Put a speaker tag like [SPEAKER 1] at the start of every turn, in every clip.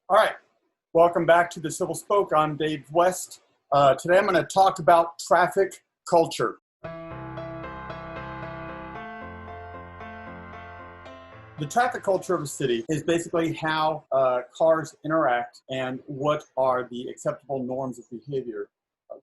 [SPEAKER 1] All right, welcome back to the Civil Spoke. I'm Dave West. Today I'm going to talk about traffic culture. The traffic culture of a city is basically how cars interact and what are the acceptable norms of behavior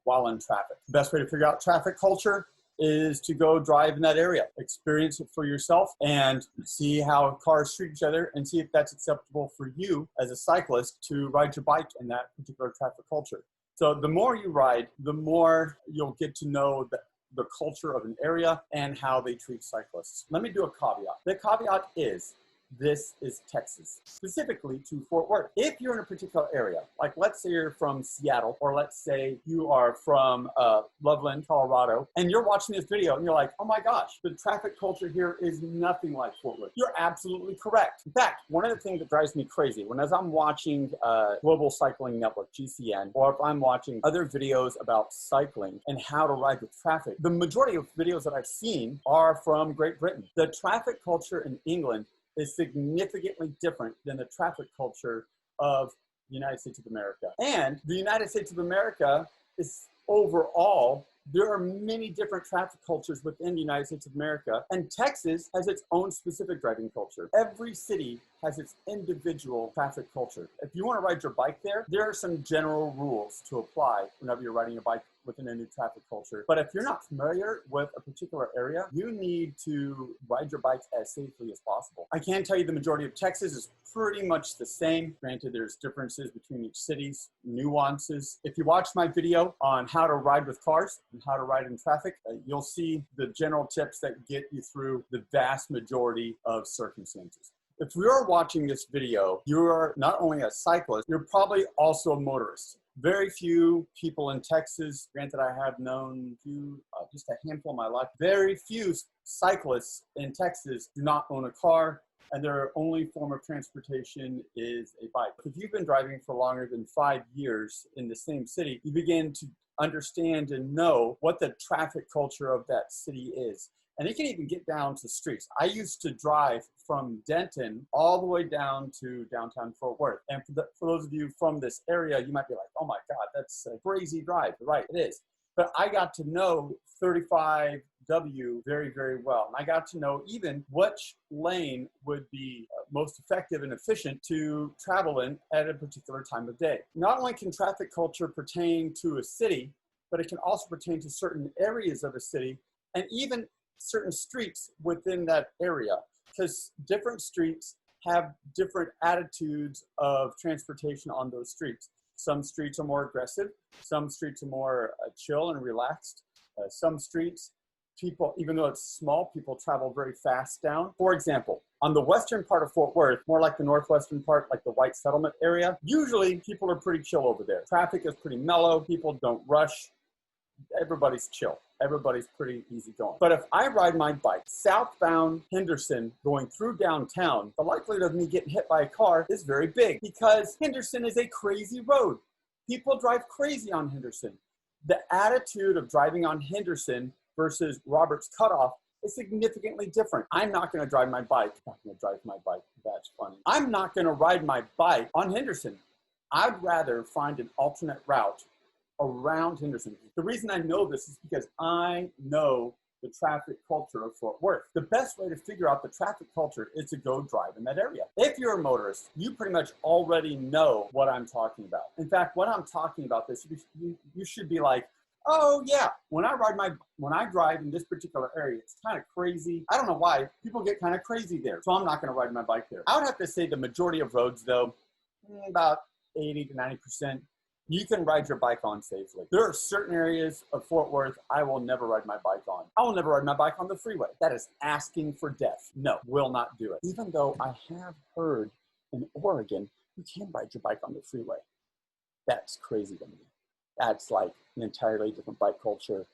[SPEAKER 1] while in traffic. The best way to figure out traffic culture is to go drive in that area, experience it for yourself, and see how cars treat each other and see if that's acceptable for you as a cyclist to ride your bike in that particular traffic culture. So the more you ride, the more you'll get to know the culture of an area and how they treat cyclists. Let me do a caveat. The caveat is, this is Texas, specifically to Fort Worth. If you're in a particular area, like let's say you're from Seattle, or let's say you are from Loveland, Colorado, and you're watching this video and you're like, oh my gosh, the traffic culture here is nothing like Fort Worth. You're absolutely correct. In fact, one of the things that drives me crazy, as I'm watching Global Cycling Network, GCN, or if I'm watching other videos about cycling and how to ride with traffic, the majority of videos that I've seen are from Great Britain. The traffic culture in England is significantly different than the traffic culture of the United States of America. And the United States of America is overall, there are many different traffic cultures within the United States of America, and Texas has its own specific driving culture. Every city has its individual traffic culture. If you want to ride your bike there, there are some general rules to apply whenever you're riding your bike within a new traffic culture. But if you're not familiar with a particular area, you need to ride your bike as safely as possible. I can tell you the majority of Texas is pretty much the same. Granted, there's differences between each city's nuances. If you watch my video on how to ride with cars and how to ride in traffic, you'll see the general tips that get you through the vast majority of circumstances. If you're watching this video, you're not only a cyclist, you're probably also a motorist. Very few people in Texas, granted I have known just a handful in my life, very few cyclists in Texas do not own a car, and their only form of transportation is a bike. If you've been driving for longer than 5 years in the same city, you begin to understand and know what the traffic culture of that city is. And it can even get down to streets. I used to drive from Denton all the way down to downtown Fort Worth. And for those of you from this area, you might be like, oh my God, that's a crazy drive. Right, it is. But I got to know 35W very, very well. And I got to know even which lane would be most effective and efficient to travel in at a particular time of day. Not only can traffic culture pertain to a city, but it can also pertain to certain areas of a city and even certain streets within that area, because different streets have different attitudes of transportation on those streets. Some streets are more aggressive, some streets are more chill and relaxed. Some streets, people, even though it's small, people travel very fast down. For example, on the western part of Fort Worth, more like the northwestern part, like the White Settlement area, usually people are pretty chill over there. Traffic is pretty mellow, people don't rush. Everybody's chill. Everybody's pretty easy going. But if I ride my bike southbound Henderson going through downtown, the likelihood of me getting hit by a car is very big because Henderson is a crazy road. People drive crazy on Henderson. The attitude of driving on Henderson versus Roberts Cutoff is significantly different. I'm not going to drive my bike. I'm not going to drive my bike. That's funny. I'm not going to ride my bike on Henderson. I'd rather find an alternate route around Henderson. The reason I know this is because I know the traffic culture of Fort Worth. The best way to figure out the traffic culture is to go drive in that area. If you're a motorist, you pretty much already know what I'm talking about. In fact, when I'm talking about this, you should be like, oh yeah, when I drive in this particular area, it's kind of crazy. I don't know why, people get kind of crazy there. So I'm not gonna ride my bike there. I would have to say the majority of roads though, about 80 to 90%, you can ride your bike on safely. There are certain areas of Fort Worth I will never ride my bike on. I will never ride my bike on the freeway. That is asking for death. No, will not do it. Even though I have heard in Oregon, you can ride your bike on the freeway. That's crazy to me. That's like an entirely different bike culture.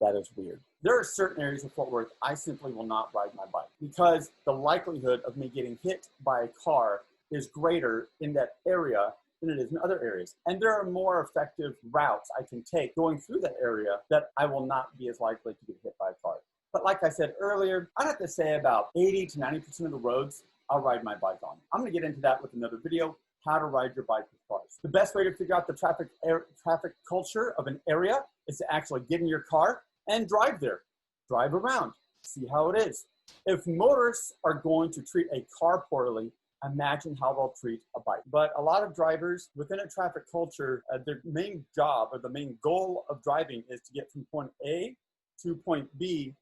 [SPEAKER 1] That is weird. There are certain areas of Fort Worth I simply will not ride my bike because the likelihood of me getting hit by a car is greater in that area than it is in other areas. And there are more effective routes I can take going through that area that I will not be as likely to get hit by a car. But like I said earlier, I'd have to say about 80 to 90% of the roads I'll ride my bike on. I'm gonna get into that with another video, how to ride your bike with cars. The best way to figure out the traffic culture of an area is to actually get in your car and drive there. Drive around, see how it is. If motorists are going to treat a car poorly, imagine how they'll treat a bike. But a lot of drivers within a traffic culture, their main job or the main goal of driving is to get from point A to point B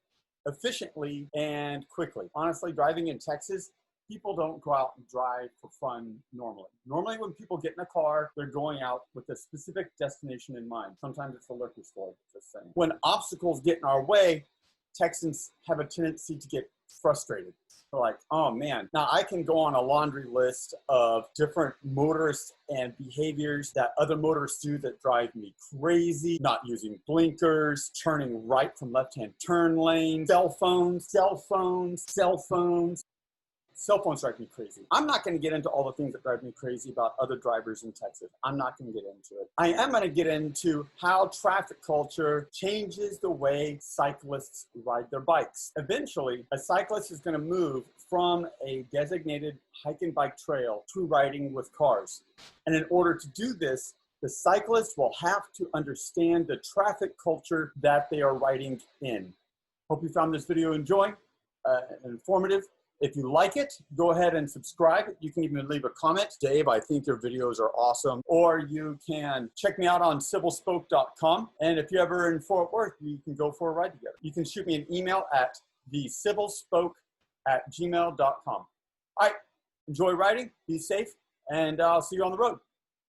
[SPEAKER 1] efficiently and quickly. Honestly, driving in Texas, people don't go out and drive for fun normally. Normally when people get in a car, they're going out with a specific destination in mind. Sometimes it's a liquor store, just saying. When obstacles get in our way, Texans have a tendency to get frustrated. They're like, oh man, now I can go on a laundry list of different motorists and behaviors that other motorists do that drive me crazy. Not using blinkers, turning right from left-hand turn lane, cell phones. Cell phones drive me crazy. I'm not going to get into all the things that drive me crazy about other drivers in Texas. I'm not going to get into it. I am going to get into how traffic culture changes the way cyclists ride their bikes. Eventually, a cyclist is going to move from a designated hike and bike trail to riding with cars. And in order to do this, the cyclist will have to understand the traffic culture that they are riding in. Hope you found this video enjoying and informative. If you like it, go ahead and subscribe. You can even leave a comment. Dave, I think your videos are awesome. Or you can check me out on civilspoke.com. And if you're ever in Fort Worth, you can go for a ride together. You can shoot me an email at thecivilspoke@gmail.com. All right, enjoy riding, be safe, and I'll see you on the road.